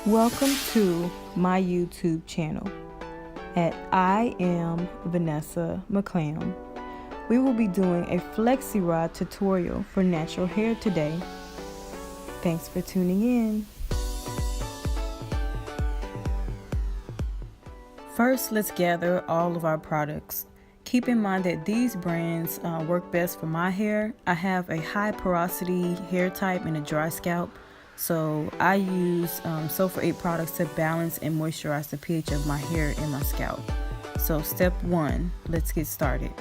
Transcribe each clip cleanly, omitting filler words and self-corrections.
Welcome to my YouTube channel at I am Vanessa McClam. We will be doing a Flexi-Rod tutorial for natural hair today. Thanks for tuning in. First, let's gather all of our products. Keep in mind that these brands work best for my hair. I have a high porosity hair type and a dry scalp. So I use Sulfur 8 products to balance and moisturize the pH of my hair and my scalp. So step 1, let's get started.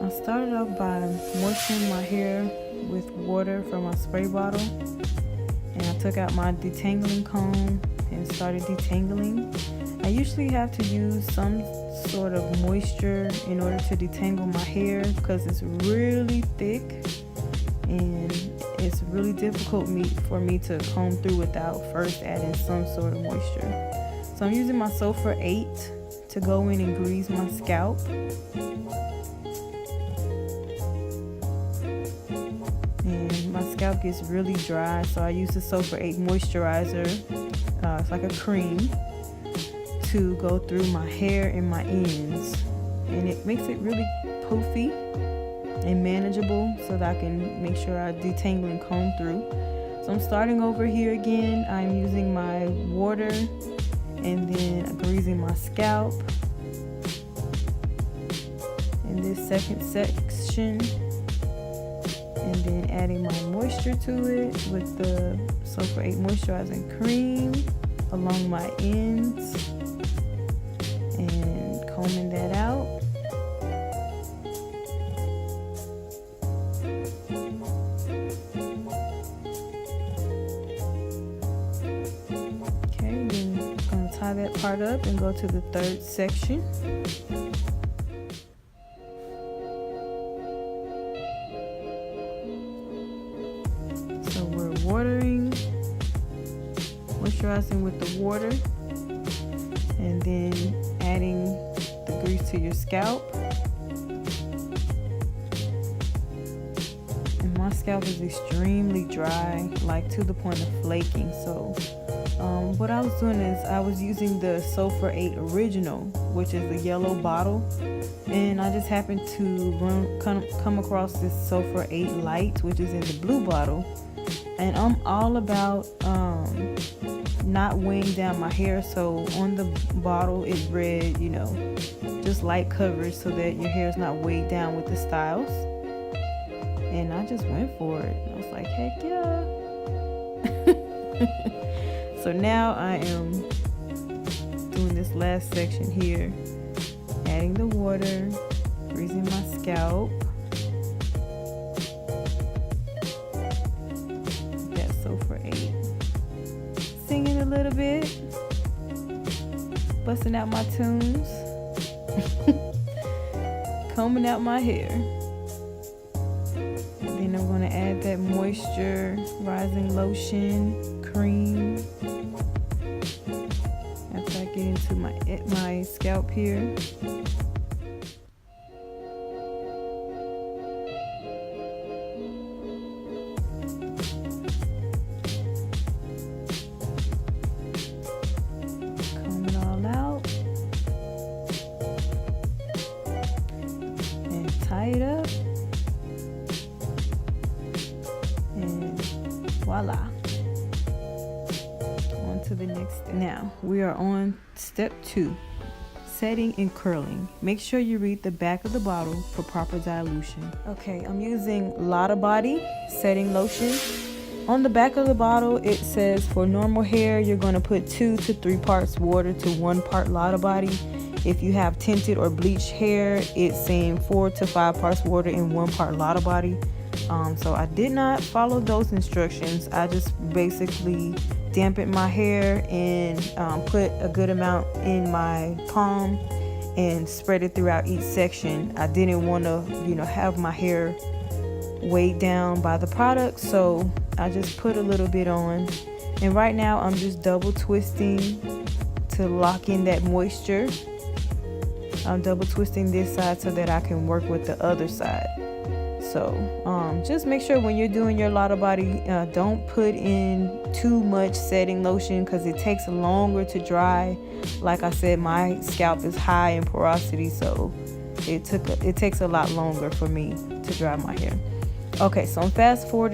I started off by moisturizing my hair with water from my spray bottle. And I took out my detangling comb and started detangling. I usually have to use some sort of moisture in order to detangle my hair because it's really thick and it's really difficult for me to comb through without first adding some sort of moisture. So I'm using my Sulfur 8 to go in and grease my scalp. And my scalp gets really dry, so I use the Sulfur 8 moisturizer, it's like a cream, to go through my hair and my ends. And it makes it really poofy and manageable so that I can make sure I detangle and comb through. So I'm starting over here again. I'm using my water and then greasing my scalp in this second section, and then adding my moisture to it with the Sulfur 8 moisturizing cream along my ends and combing that out. Tie that part up and go to the third section. So we're moisturizing with the water, and then adding the grease to your scalp. And my scalp is extremely dry, like to the point of flaking. So what I was doing is I was using the Sulfur 8 Original, which is the yellow bottle, and I just happened to come across this Sulfur 8 Light, which is in the blue bottle. And I'm all about not weighing down my hair, so on the bottle it read, just light coverage so that your hair is not weighed down with the styles. And I just went for it. I was like, heck yeah. So now I am doing this last section here, adding the water, greasing my scalp. That Sulfur 8. Singing a little bit, busting out my tunes, combing out my hair. And then I'm going to add that moisturizing lotion, cream. After I get into my scalp here. Comb it all out and tie it up, and voila. To the next. Now we are on step 2, setting and curling. Make sure you read the back of the bottle for proper dilution. Okay, I'm using Lotta Body setting lotion. On the back of the bottle it says for normal hair you're going to put 2 to 3 parts water to 1 part Lotta Body. If you have tinted or bleached hair, it's saying 4 to 5 parts water and 1 part Lotta Body. So I did not follow those instructions. I just basically dampened my hair and put a good amount in my palm and spread it throughout each section. I didn't want to, have my hair weighed down by the product, so I just put a little bit on. And right now I'm just double twisting to lock in that moisture. I'm double twisting this side so that I can work with the other side. So So just make sure when you're doing your lotta body, don't put in too much setting lotion because it takes longer to dry. Like I said, my scalp is high in porosity, so it takes a lot longer for me to dry my hair. Okay, so I'm fast forward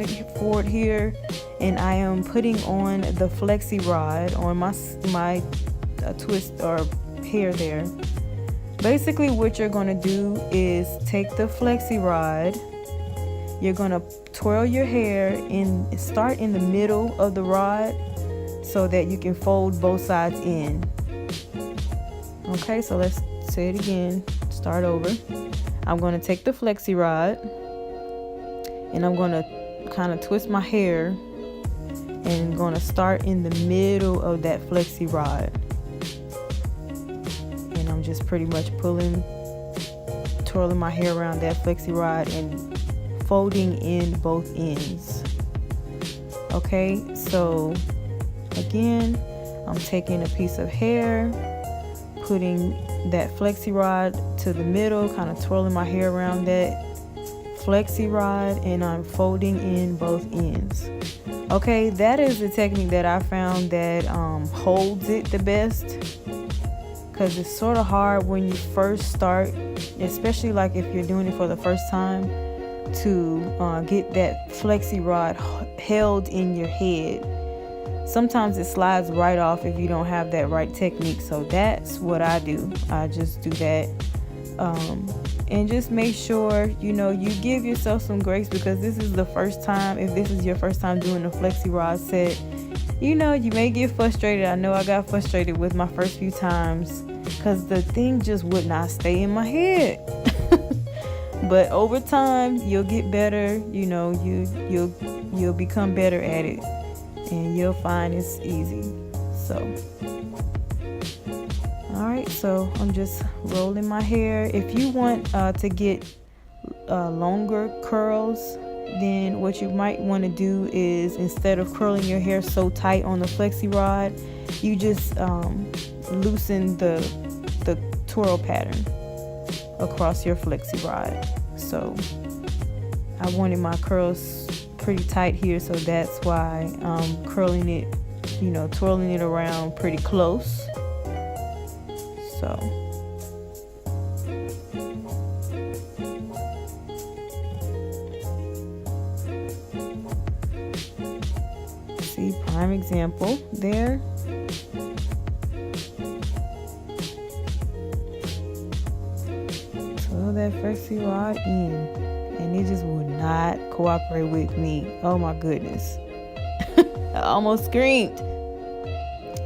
here, and I am putting on the Flexi-Rod on my twist or hair there. Basically, what you're gonna do is take the Flexi-Rod. You're gonna twirl your hair and start in the middle of the rod so that you can fold both sides in. Okay, so let's say it again. Start over. I'm gonna take the Flexi-Rod and I'm gonna kind of twist my hair and gonna start in the middle of that Flexi-Rod. And I'm just pretty much twirling my hair around that Flexi-Rod and folding in both ends. Okay, so again, I'm taking a piece of hair, putting that Flexi-Rod to the middle, kind of twirling my hair around that Flexi-Rod, and I'm folding in both ends. Okay, that is the technique that I found that holds it the best, because it's sort of hard when you first start, especially like if you're doing it for the first time, to get that Flexi-Rod held in your head. Sometimes it slides right off if you don't have that right technique. So that's what I do. I just do that. And just make sure, you give yourself some grace, because this is the first time. If this is your first time doing a Flexi-Rod set, you may get frustrated. I know I got frustrated with my first few times because the thing just would not stay in my head. But over time, you'll get better. You'll become better at it, and you'll find it's easy. So all right, so I'm just rolling my hair. If you want to get longer curls, then what you might want to do is, instead of curling your hair so tight on the Flexi-Rod, you just loosen the twirl pattern across your Flexi-Rod. So I wanted my curls pretty tight here, so that's why I'm curling it, twirling it around pretty close. So see, prime example there. Twirl that Flexi-Rod in, and it just would not cooperate with me. Oh my goodness. I almost screamed,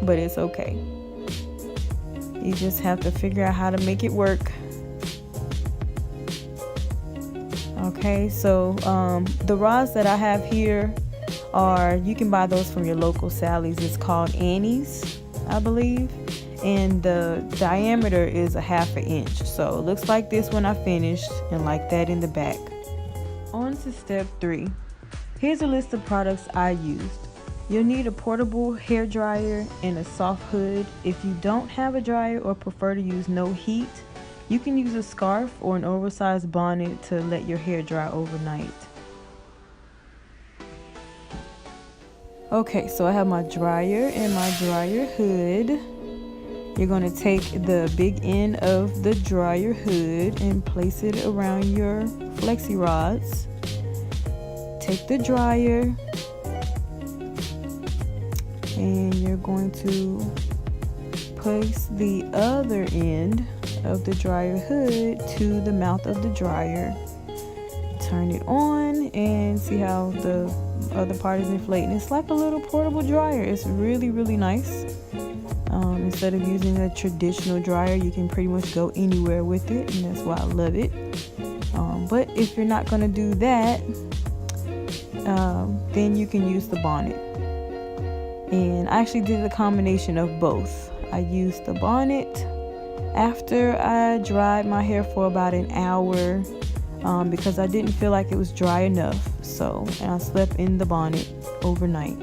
but it's okay. You just have to figure out how to make it work. Okay, so the rods that I have here you can buy those from your local Sally's. It's called Annie's, I believe. And the diameter is 1/2 inch. So it looks like this when I finished, and like that in the back. On to step 3. Here's a list of products I used. You'll need a portable hair dryer and a soft hood. If you don't have a dryer or prefer to use no heat, you can use a scarf or an oversized bonnet to let your hair dry overnight. Okay, so I have my dryer and my dryer hood. You're going to take the big end of the dryer hood and place it around your Flexi-Rods. Take the dryer, and you're going to place the other end of the dryer hood to the mouth of the dryer. Turn it on and see how the other part is inflating. It's like a little portable dryer. It's really, really nice. Instead of using a traditional dryer, you can pretty much go anywhere with it, and that's why I love it. But if you're not going to do that, then you can use the bonnet. And I actually did a combination of both. I used the bonnet after I dried my hair for about an hour because I didn't feel like it was dry enough. And I slept in the bonnet overnight.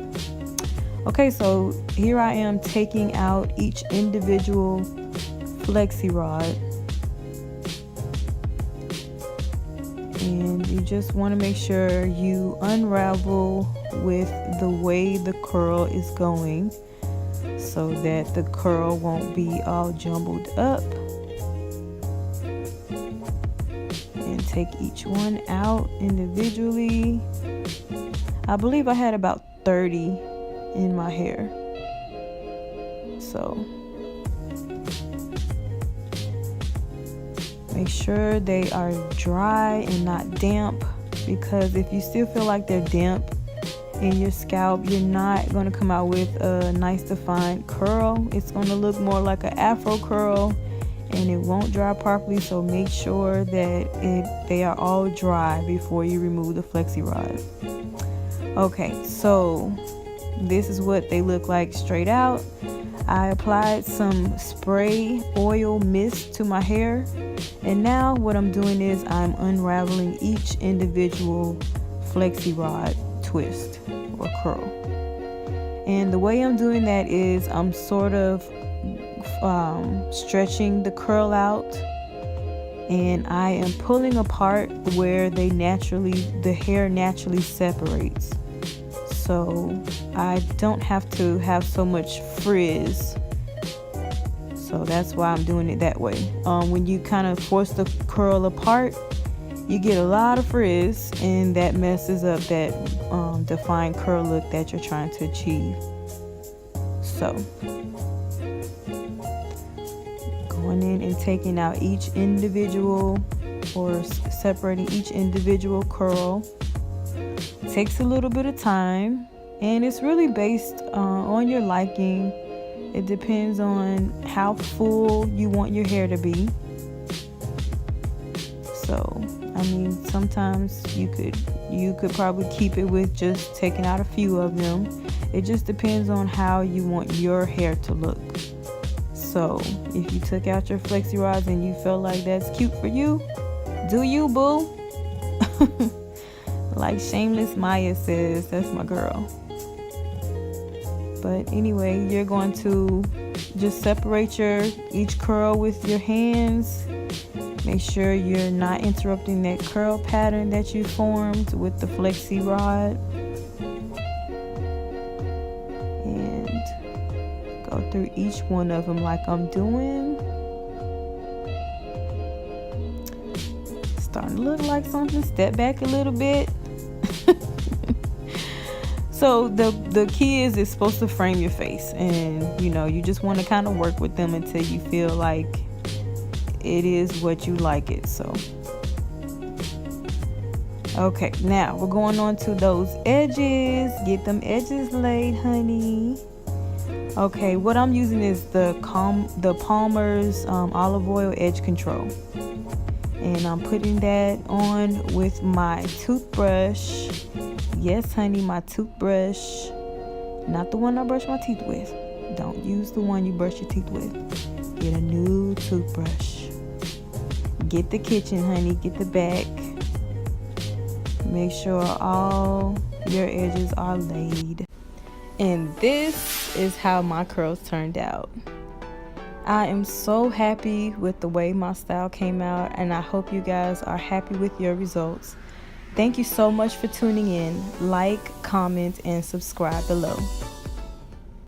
Okay, so here I am taking out each individual Flexi-Rod. And you just want to make sure you unravel with the way the curl is going so that the curl won't be all jumbled up. And take each one out individually. I believe I had about 30 in my hair. So make sure they are dry and not damp, because if you still feel like they're damp in your scalp, you're not going to come out with a nice defined curl. It's going to look more like an afro curl and it won't dry properly. So make sure that they are all dry before you remove the Flexi-Rod. Okay, so this is what they look like straight out. I applied some spray oil mist to my hair, and now what I'm doing is I'm unraveling each individual Flexi-Rod twist or curl. And the way I'm doing that is I'm sort of stretching the curl out, and I am pulling apart where the hair naturally separates. So I don't have to have so much frizz. So that's why I'm doing it that way. When you kind of force the curl apart, you get a lot of frizz, and that messes up that defined curl look that you're trying to achieve. So going in and taking out each individual, or separating each individual curl, takes a little bit of time, and it's really based on your liking. It depends on how full you want your hair to be. So I mean, sometimes you could probably keep it with just taking out a few of them. It just depends on how you want your hair to look. So if you took out your Flexi-Rods and you felt like that's cute for you, do you, boo? Like Shameless Maya says, that's my girl. But anyway, you're going to just separate each curl with your hands. Make sure you're not interrupting that curl pattern that you formed with the Flexi-Rod. And go through each one of them like I'm doing. Starting to look like something. Step back a little bit. So the key is it's supposed to frame your face, and you just want to kind of work with them until you feel like it is what you like it. So okay, now we're going on to those edges. Get them edges laid, honey. Okay, what I'm using is the Palmer's olive oil edge control, and I'm putting that on with my toothbrush. Yes, honey, my toothbrush. Not the one I brush my teeth with. Don't use the one you brush your teeth with. Get a new toothbrush. Get the kitchen, honey. Get the back. Make sure all your edges are laid. And this is how my curls turned out. I am so happy with the way my style came out, and I hope you guys are happy with your results. Thank you so much for tuning in. Like, comment, and subscribe below.